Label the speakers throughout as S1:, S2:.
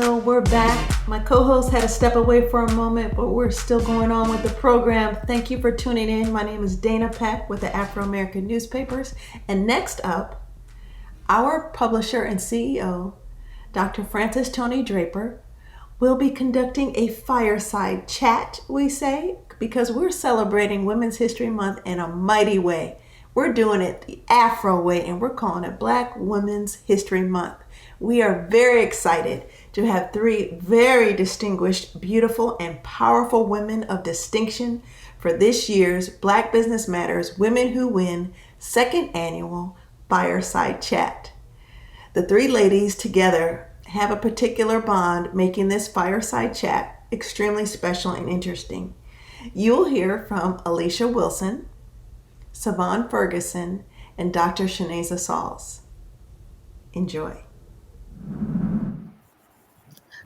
S1: So we're back. My co-host had to step away for a moment, but we're still going on with the program. Thank you for tuning in. My name is Dana Peck with the Afro-American Newspapers. And next up, our publisher and CEO, Dr. Frances Tony Draper, will be conducting a fireside chat, we say, because we're celebrating Women's History Month in a mighty way. We're doing it the Afro way, and we're calling it Black Women's History Month. We are very excited to have three very distinguished, beautiful, and powerful women of distinction for this year's Black Business Matters Women Who Win second annual Fireside Chat. The three ladies together have a particular bond, making this Fireside Chat extremely special and interesting. You'll hear from Alicia Wilson, Savon Ferguson, and Dr. Shaneza Sauls. Enjoy.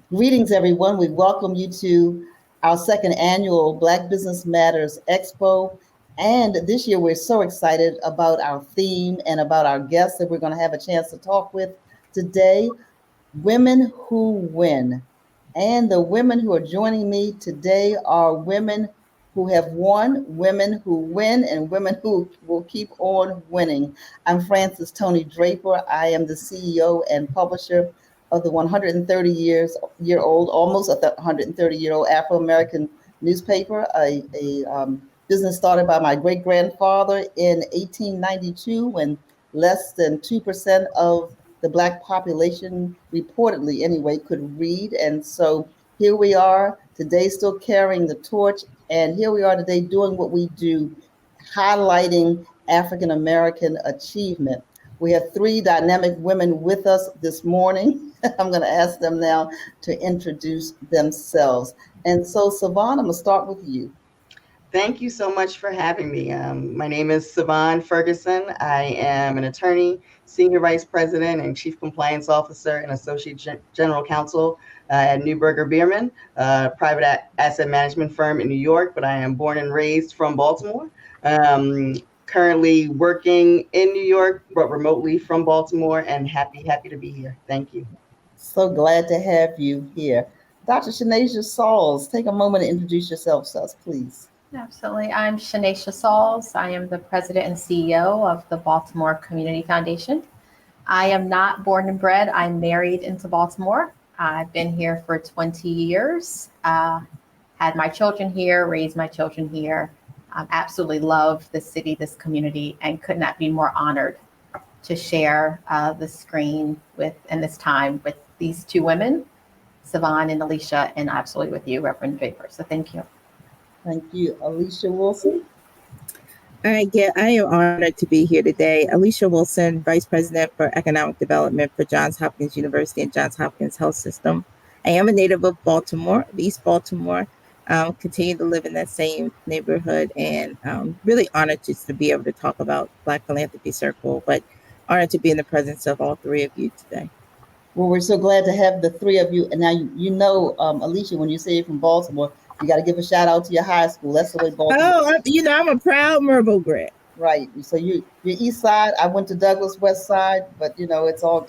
S2: Greetings, everyone. We welcome you to our second annual Black Business Matters Expo. And this year, we're so excited about our theme and about our guests that we're going to have a chance to talk with today. Women who win. And the women who are joining me today are women who have won, women who win, and women who will keep on winning. I'm Frances Tony Draper. I am the CEO and publisher of the 130-year-old, almost a 130-year-old Afro-American newspaper, a business started by my great-grandfather in 1892 when less than 2% of the Black population, reportedly anyway, could read. And so here we are today still carrying the torch. And here we are today doing what we do, highlighting African-American achievement. We have three dynamic women with us this morning. I'm going to ask them now to introduce themselves. And so, Savon, I'm going to start with you.
S3: Thank you so much for having me. My name is Savon Ferguson. I am an attorney, senior vice president, and chief compliance officer and associate general counsel at Neuberger Bierman, a private asset management firm in New York, but I am born and raised from Baltimore. Currently working in New York, but remotely from Baltimore, and happy to be here. Thank you.
S2: So glad to have you here. Dr. Shaneza Sauls, take a moment to introduce yourself to us, please.
S4: Absolutely. I'm Shaneza Sauls. I am the president and CEO of the Baltimore Community Foundation. I am not born and bred. I'm married into Baltimore. I've been here for 20 years, had my children here, raised my children here. Absolutely love this city, this community, and could not be more honored to share the screen with and this time with these two women, Savon and Alicia, and absolutely with you, Reverend Draper. So thank you.
S2: Thank you. Alicia Wilson.
S5: I am honored to be here today. Alicia Wilson, Vice President for Economic Development for Johns Hopkins University and Johns Hopkins Health System. I am a native of Baltimore, East Baltimore. Continue to live in that same neighborhood, and really honored just to be able to talk about Black Philanthropy Circle, but honored to be in the presence of all three of you today.
S2: Well, we're so glad to have the three of you. And now, you know, Alicia, when you say you're from Baltimore, you got to give a shout out to your high school. That's the way Baltimore.
S5: Oh, I'm a proud Merville grad.
S2: Right. So you're East Side. I went to Douglas West Side, but you know it's all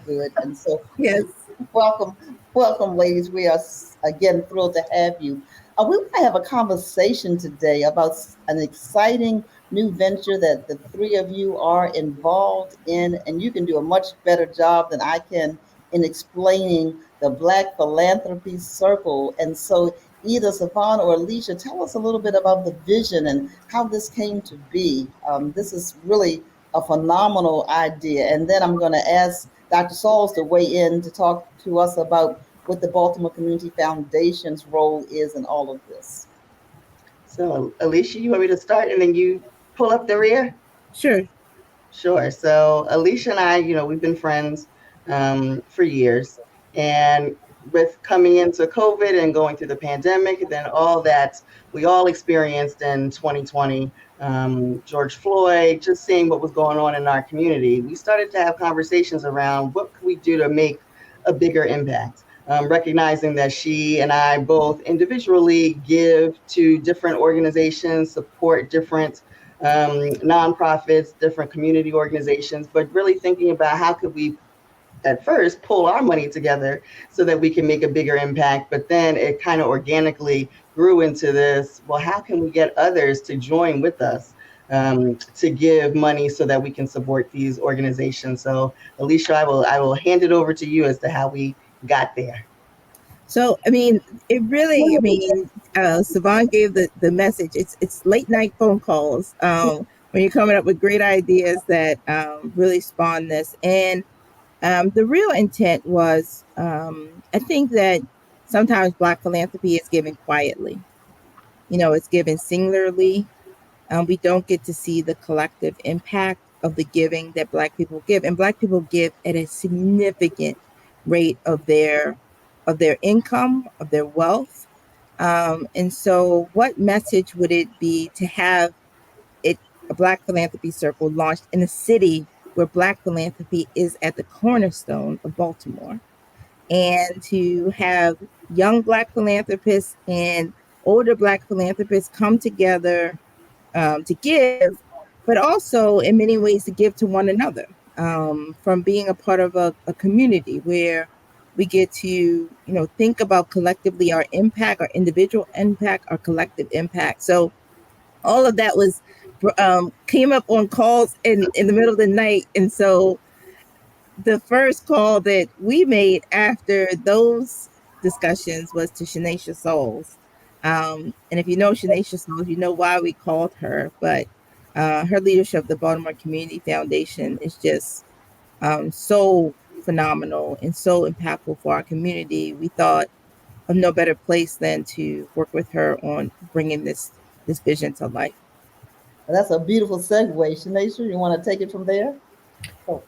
S2: good. And so
S5: yes,
S2: welcome, ladies. We are again thrilled to have you. We want to have a conversation today about an exciting new venture that the three of you are involved in, and you can do a much better job than I can in explaining the Black Philanthropy Circle. And so either Savon or Alicia, tell us a little bit about the vision and how this came to be. This is really a phenomenal idea. And then I'm going to ask Dr. Sauls to weigh in to talk to us about what the Baltimore Community Foundation's role is in all of this.
S3: So Alicia, you want me to start and then you pull up the rear?
S5: Sure.
S3: So Alicia and I, we've been friends for years, and with coming into COVID and going through the pandemic, and then all that we all experienced in 2020, George Floyd, just seeing what was going on in our community, we started to have conversations around what could we do to make a bigger impact. Recognizing that she and I both individually give to different organizations, support different nonprofits, different community organizations, but really thinking about how could we at first pull our money together so that we can make a bigger impact. But then it kind of organically grew into this, well, how can we get others to join with us to give money so that we can support these organizations? So Alicia, I will hand it over to you as to how we got there.
S5: So, I mean, it really, I mean, Savon gave the message. It's late night phone calls when you're coming up with great ideas that really spawn this. And the real intent was, I think that sometimes Black philanthropy is given quietly. You know, it's given singularly. We don't get to see the collective impact of the giving that Black people give, and Black people give at a significant rate of their income, of their wealth. And so, what message would it be to have it a Black philanthropy circle launched in a city where Black philanthropy is at the cornerstone of Baltimore, and to have young Black philanthropists and older Black philanthropists come together to give, but also in many ways to give to one another, from being a part of a community where we get to, think about collectively our impact, our individual impact, our collective impact. So all of that was came up on calls in the middle of the night. And so the first call that we made after those discussions was to Shanesha Souls. And if you know Shanesha Souls, you know why we called her. But her leadership of the Baltimore Community Foundation is just so phenomenal and so impactful for our community. We thought of no better place than to work with her on bringing this vision to life.
S2: That's a beautiful segue. Shanesha, you want to take it from there? Oh.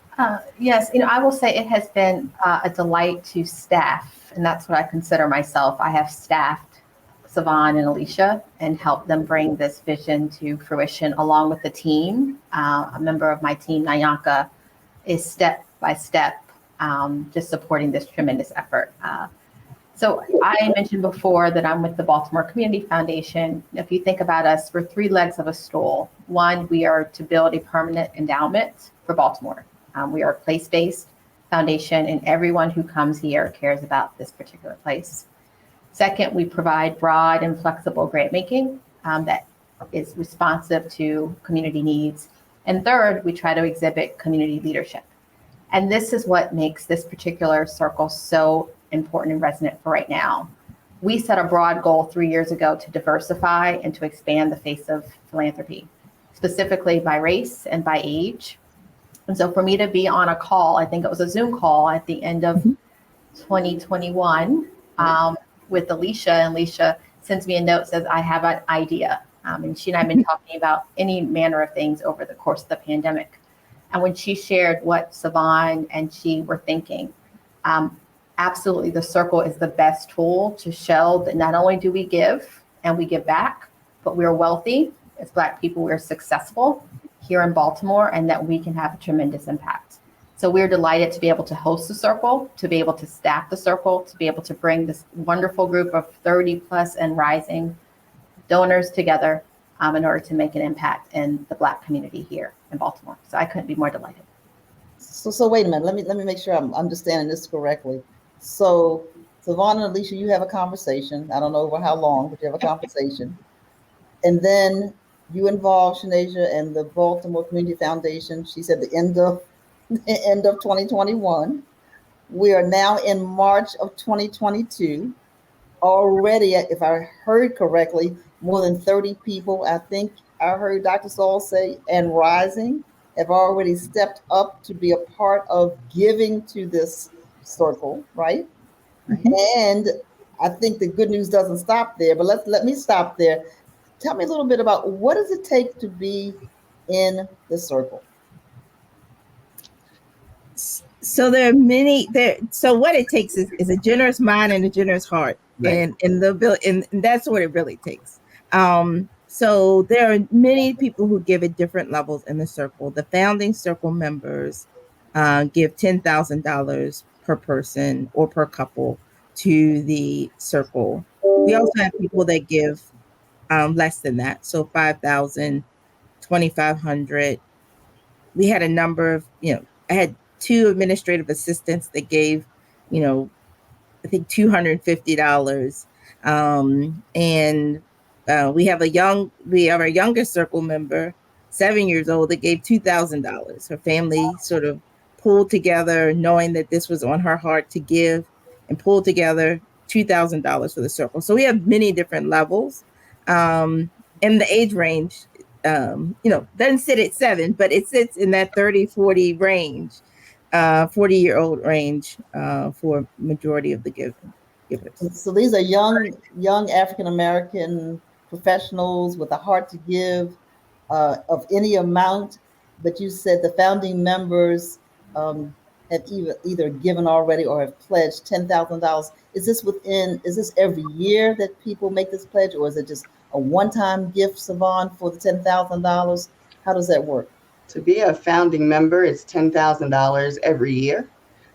S4: Yes, I will say it has been a delight to staff, and that's what I consider myself. I have staffed Savon and Alicia and helped them bring this vision to fruition along with the team. A member of my team, Nyanka, is step by step just supporting this tremendous effort. So I mentioned before that I'm with the Baltimore Community Foundation. If you think about us, we're three legs of a stool. One, we are to build a permanent endowment for Baltimore. We are a place-based foundation, and everyone who comes here cares about this particular place. Second, we provide broad and flexible grant making that is responsive to community needs. And third, we try to exhibit community leadership. And this is what makes this particular circle so important and resonant for right now. We set a broad goal 3 years ago to diversify and to expand the face of philanthropy, specifically by race and by age. And so for me to be on a call, I think it was a Zoom call at the end of 2021 with Alicia, and Alicia sends me a note, says, I have an idea. And she and I have been talking about any manner of things over the course of the pandemic. And when she shared what Savon and she were thinking, absolutely, the circle is the best tool to show that not only do we give and we give back, but we're wealthy as Black people, we're successful here in Baltimore, and that we can have a tremendous impact. So we're delighted to be able to host the circle, to be able to staff the circle, to be able to bring this wonderful group of 30 plus and rising donors together in order to make an impact in the Black community here in Baltimore. So I couldn't be more delighted.
S2: So wait a minute. Let me make sure I'm understanding this correctly. So Savon and Alicia, you have a conversation. I don't know over how long, but you have a conversation. And then you involve Shanesha and the Baltimore Community Foundation. She said the end of 2021. We are now in March of 2022. Already, if I heard correctly, more than 30 people, I think I heard Dr. Saul say, and rising, have already stepped up to be a part of giving to this circle, right? Mm-hmm. And I think the good news doesn't stop there, but let me stop there. Tell me a little bit about what does it take to be in the circle?
S5: So there are many there. So what it takes is a generous mind and a generous heart, right. and that's what it really takes. So there are many people who give at different levels in the circle. The founding circle members give $10,000 per person or per couple to the circle. We also have people that give less than that, so 5,000, 2,500. We had a number of, I had 2 administrative assistants that gave, I think $250. And we have our youngest circle member, 7 years old, that gave $2,000. Her family sort of pulled together, knowing that this was on her heart to give, and pulled together $2,000 for the circle. So we have many different levels. And the age range, doesn't sit at 7, but it sits in that 30-40 range, 40-year-old range for majority of the givers.
S2: So these are young African American professionals with a heart to give of any amount. But you said the founding members have either given already or have pledged $10,000. Is this every year that people make this pledge, or is it just a one-time gift, Savon, for the $10,000? How does that work?
S3: To be a founding member, it's $10,000 every year.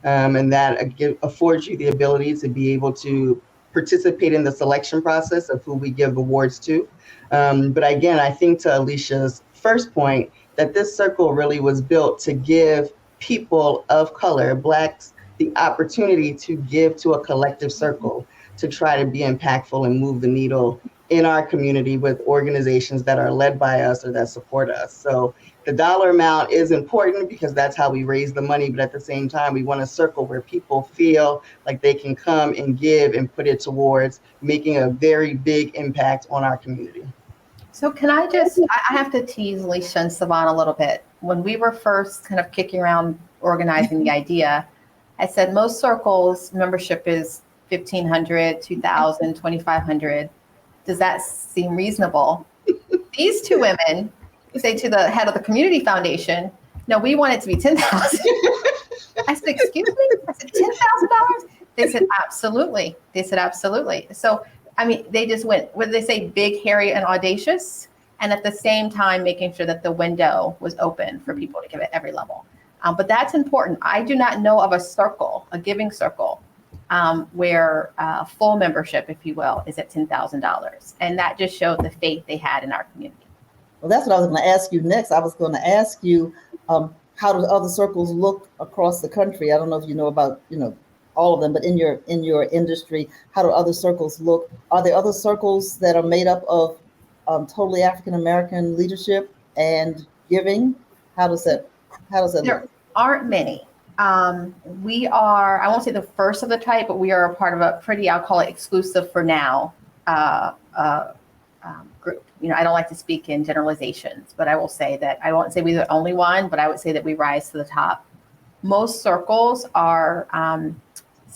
S3: And that affords you the ability to be able to participate in the selection process of who we give awards to. But again, I think to Alicia's first point, that this circle really was built to give people of color, Blacks, the opportunity to give to a collective circle to try to be impactful and move the needle in our community with organizations that are led by us or that support us. So the dollar amount is important because that's how we raise the money, but at the same time, we want a circle where people feel like they can come and give and put it towards making a very big impact on our community.
S4: So can I have to tease Alicia and Savon a little bit. When we were first kind of kicking around organizing the idea, I said most circles membership is $1,500, $2,000, $2,500. Does that seem reasonable? These two women say to the head of the community foundation, no, we want it to be $10,000. I said, excuse me? I said, $10,000? They said, absolutely. So, I mean, they just went, what did they say? Big, hairy, and audacious. And at the same time, making sure that the window was open for people to give at every level. But that's important. I do not know of a giving circle, where full membership, if you will, is at $10,000. And that just showed the faith they had in our community.
S2: Well, that's what I was going to ask you next. I was going to ask you, how do other circles look across the country? I don't know if you know about, all of them, but in your industry, how do other circles look? Are there other circles that are made up of totally African American leadership and giving? How does that look?
S4: There aren't many. We are, I won't say the first of the type, but we are a part of a pretty, I'll call it exclusive for now, group. I don't like to speak in generalizations, but I will say that I won't say we're the only one, but I would say that we rise to the top. Most circles are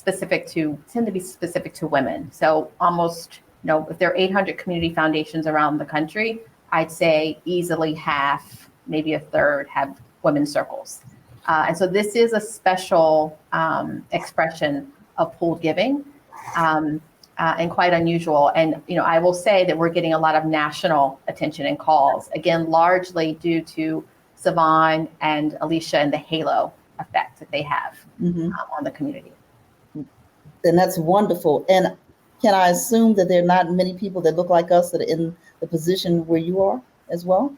S4: tend to be specific to women. So almost, if there are 800 community foundations around the country, I'd say easily half, maybe a third have women's circles. And so this is a special expression of pooled giving. And quite unusual. And, I will say that we're getting a lot of national attention and calls, again, largely due to Savon and Alicia and the halo effect that they have on the community.
S2: And that's wonderful. And can I assume that there are not many people that look like us that are in the position where you are as well?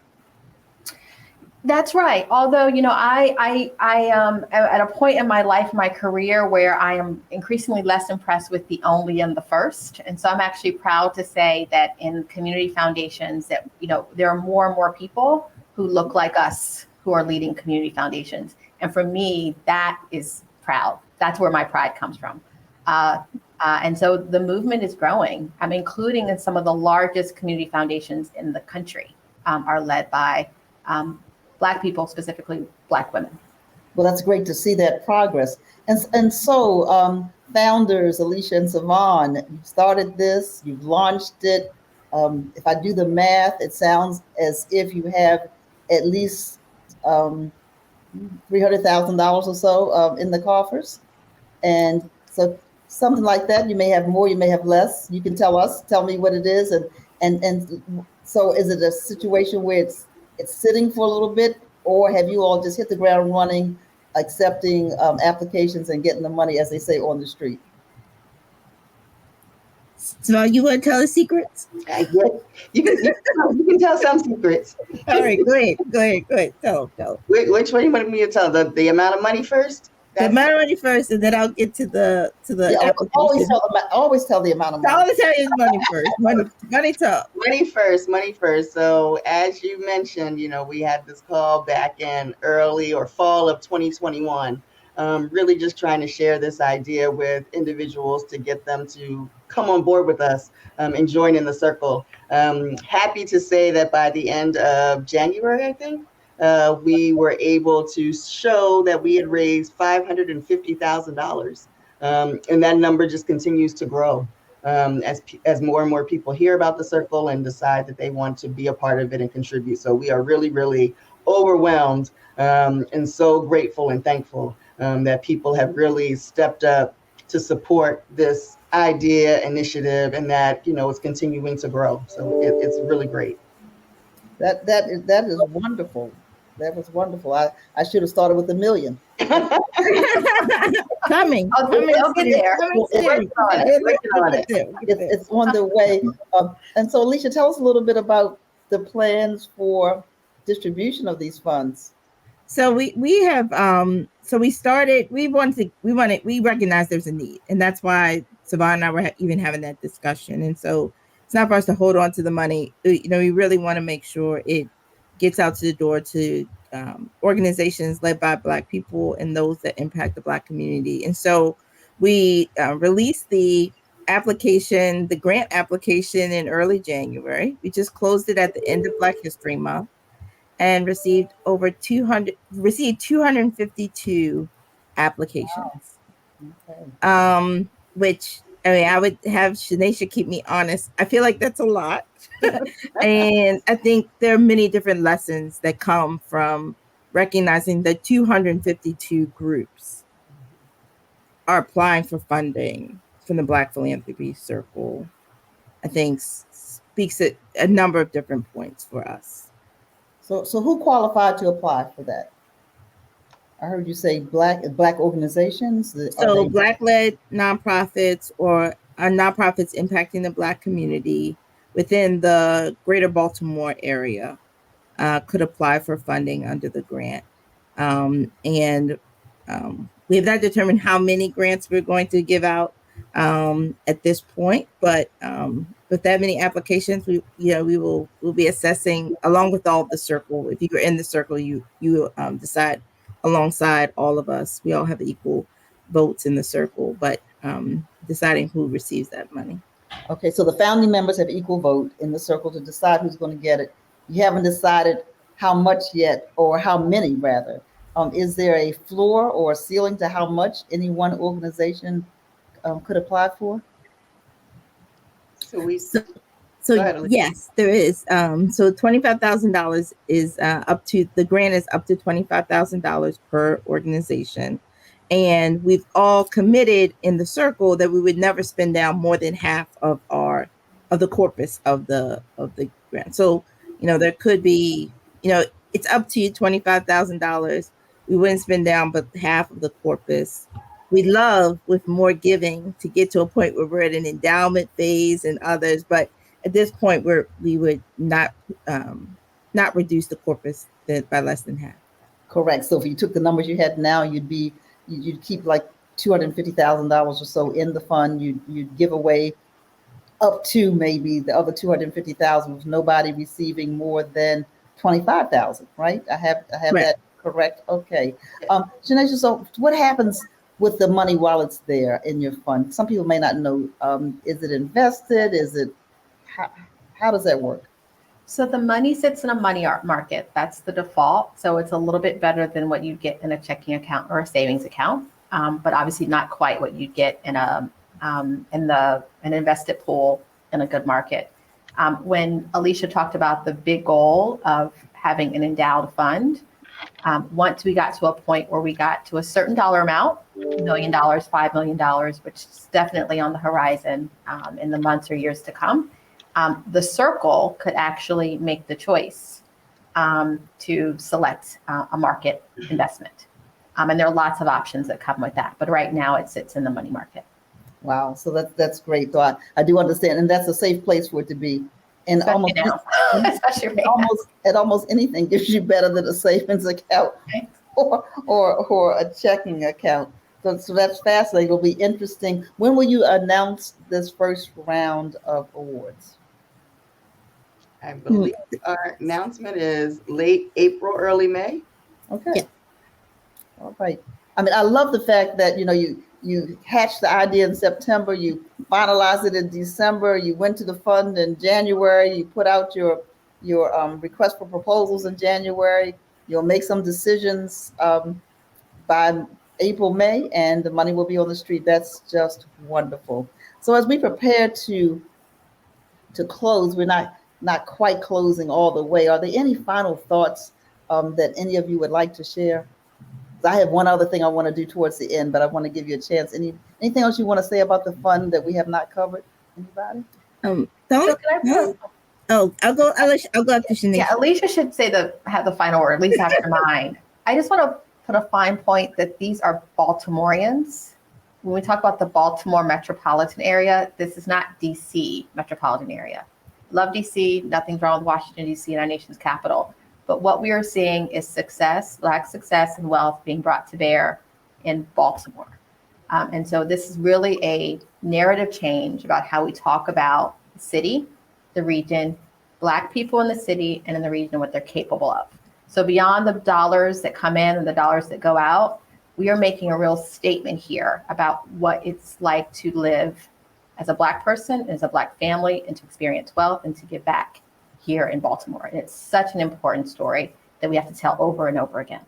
S4: That's right. Although, I am at a point in my life, my career, where I am increasingly less impressed with the only and the first. And so I'm actually proud to say that in community foundations that, there are more and more people who look like us who are leading community foundations. And for me, that is proud. That's where my pride comes from. And so the movement is growing. I'm including in some of the largest community foundations in the country are led by Black people, specifically Black women.
S2: Well, that's great to see that progress. And so founders, Alicia and Savon, you started this, you've launched it. If I do the math, it sounds as if you have at least $300,000 or so in the coffers. And so something like that, you may have more, you may have less. You can tell me what it is. And so is it a situation where it's sitting for a little bit, or have you all just hit the ground running, accepting applications and getting the money, as they say, on the street?
S5: So you want to tell the secrets?
S3: Yeah, you can tell some secrets.
S5: All right, go ahead. Tell them.
S3: Which one you want me to tell? The amount of money first?
S5: The
S3: That's
S5: amount of money first, and then I'll get to the
S2: Yeah, always
S5: application.
S2: always tell the amount of
S5: So
S2: money.
S5: all I tell you is money first. Money talk.
S3: money first, money first. So as you mentioned, we had this call back in early or fall of 2021, really just trying to share this idea with individuals to get them to come on board with us and join in the circle. Happy to say that by the end of January, I think, we were able to show that we had raised $550,000. And that number just continues to grow as more and more people hear about the circle and decide that they want to be a part of it and contribute. So we are really, really overwhelmed and so grateful and thankful that people have really stepped up to support this idea, initiative, and that it's continuing to grow. So it's really great.
S2: That is wonderful. That was wonderful. I should have started with $1 million.
S5: Coming.
S4: They'll get there.
S3: Working on it.
S2: It's on the way. And so, Alicia, tell us a little bit about the plans for distribution of these funds.
S5: So we have so we started. We recognized there's a need, and that's why Savannah and I were even having that discussion. And so it's not for us to hold on to the money. We really want to make sure it gets out to the door to organizations led by Black people and those that impact the Black community. And so we released the grant application in early January. We just closed it at the end of Black History Month and received 252 applications.
S2: Okay.
S5: Which I would have Shanesha keep me honest. I feel like that's a lot. And I think there are many different lessons that come from recognizing that 252 groups are applying for funding from the Black Philanthropy Circle. I think speaks at a number of different points for us.
S2: So who qualified to apply for that? I heard you say Black organizations.
S5: So Black-led nonprofits or nonprofits impacting the Black community within the greater Baltimore area could apply for funding under the grant. And we have not determined how many grants we're going to give out at this point, but with that many applications, we'll be assessing along with all the circle. If you're in the circle, you decide alongside all of us. We all have equal votes in the circle, but deciding who receives that money.
S2: Okay, so the founding members have equal vote in the circle to decide who's going to get it. You haven't decided how much yet, or how many rather. Is there a floor or a ceiling to how much any one organization could apply for?
S5: So yes, there is. So $25,000 is the grant is up to $25,000 per organization. And we've all committed in the circle that we would never spend down more than half of the corpus of the grant. So, there could be, it's up to $25,000. We wouldn't spend down but half of the corpus. We love with more giving to get to a point where we're at an endowment phase and others, but at this point we would not reduce the corpus by less than half.
S2: Correct. So if you took the numbers you had now, you'd keep like $250,000 or so in the fund. You'd give away up to maybe the other 250,000 with nobody receiving more than 25,000. Right? I have
S5: Right.
S2: That correct. Okay. Shanesha, so what happens with the money while it's there in your fund? Some people may not know. Is it invested? Is it how does that work?
S4: So the money sits in a money market. That's the default. So it's a little bit better than what you get in a checking account or a savings account, but obviously not quite what you'd get in an invested pool in a good market. When Alicia talked about the big goal of having an endowed fund, once we got to a point where we got to a certain dollar amount, $1 million, $5 million, which is definitely on the horizon in the months or years to come, the circle could actually make the choice to select a market investment. And there are lots of options that come with that. But right now it sits in the money market.
S2: Wow. So that's great. So I do understand, and that's a safe place for it to be. And
S4: Especially
S2: almost
S4: now. Especially right
S2: almost anything gives you better than a savings account
S4: now.
S2: or a checking account. So that's fascinating. It'll be interesting. When will you announce this first round of awards?
S3: I believe our announcement is late April, early May.
S2: Okay.
S5: Yeah.
S2: All right. I mean, I love the fact that you hatched the idea in September, you finalized it in December, you went to the fund in January, you put out your request for proposals in January. You'll make some decisions by April, May, and the money will be on the street. That's just wonderful. So as we prepare to close, we're not quite closing all the way. Are there any final thoughts that any of you would like to share? I have one other thing I want to do towards the end, but I want to give you a chance. Anything else you want to say about the fund that we have not covered? Anybody?
S5: Don't.
S4: So can I put
S5: Oh, I'll go after Shanice.
S4: Yeah, Alicia should have the final word, at least after mine. I just want to put a fine point that these are Baltimoreans. When we talk about the Baltimore metropolitan area, this is not DC metropolitan area. Love DC, nothing's wrong with Washington, DC, and our nation's capital. But what we are seeing is success, Black success and wealth being brought to bear in Baltimore. And so this is really a narrative change about how we talk about the city, the region, Black people in the city and in the region, what they're capable of. So beyond the dollars that come in and the dollars that go out, we are making a real statement here about what it's like to live as a Black person, as a Black family, and to experience wealth and to give back here in Baltimore. And it's such an important story that we have to tell over and over again.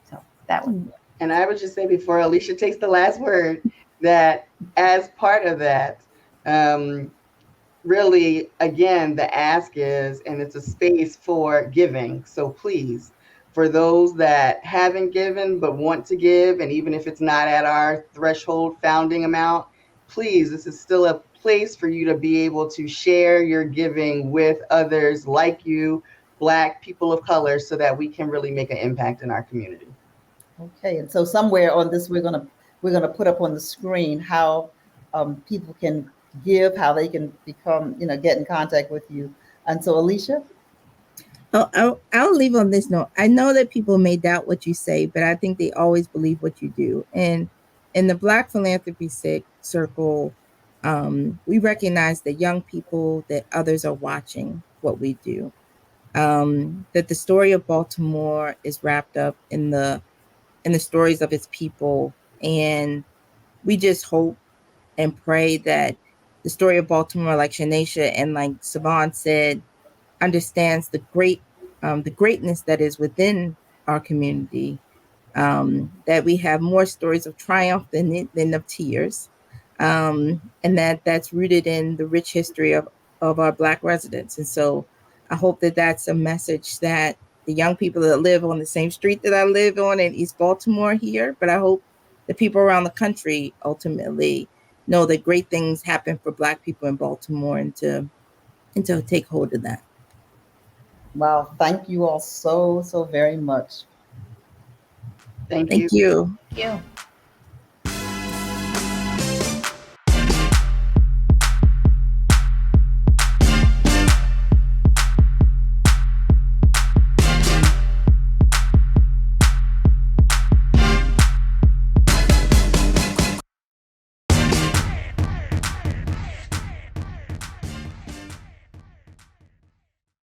S4: So that one.
S3: And I would just say before Alicia takes the last word, that as part of that, really, again, the ask is, and it's a space for giving. So please, for those that haven't given but want to give, and even if it's not at our threshold founding amount, please, this is still a place for you to be able to share your giving with others like you, Black people of color, so that we can really make an impact in our community.
S2: Okay, and so somewhere on this, we're gonna put up on the screen how people can give, how they can become, get in contact with you. And so, Alicia?
S5: I'll leave on this note. I know that people may doubt what you say, but I think they always believe what you do. And in the Black Philanthropy Circle, we recognize that young people, that others are watching what we do. That the story of Baltimore is wrapped up in the stories of its people. And we just hope and pray that the story of Baltimore, like Shanesha and like Savon said, understands the greatness that is within our community. That we have more stories of triumph than of tears, and that's rooted in the rich history of our Black residents. And so, I hope that that's a message that the young people that live on the same street that I live on in East Baltimore here, but I hope the people around the country ultimately know that great things happen for Black people in Baltimore, and to take hold of that.
S2: Wow, thank you all so very much.
S3: Thank
S5: you.
S4: Thank you.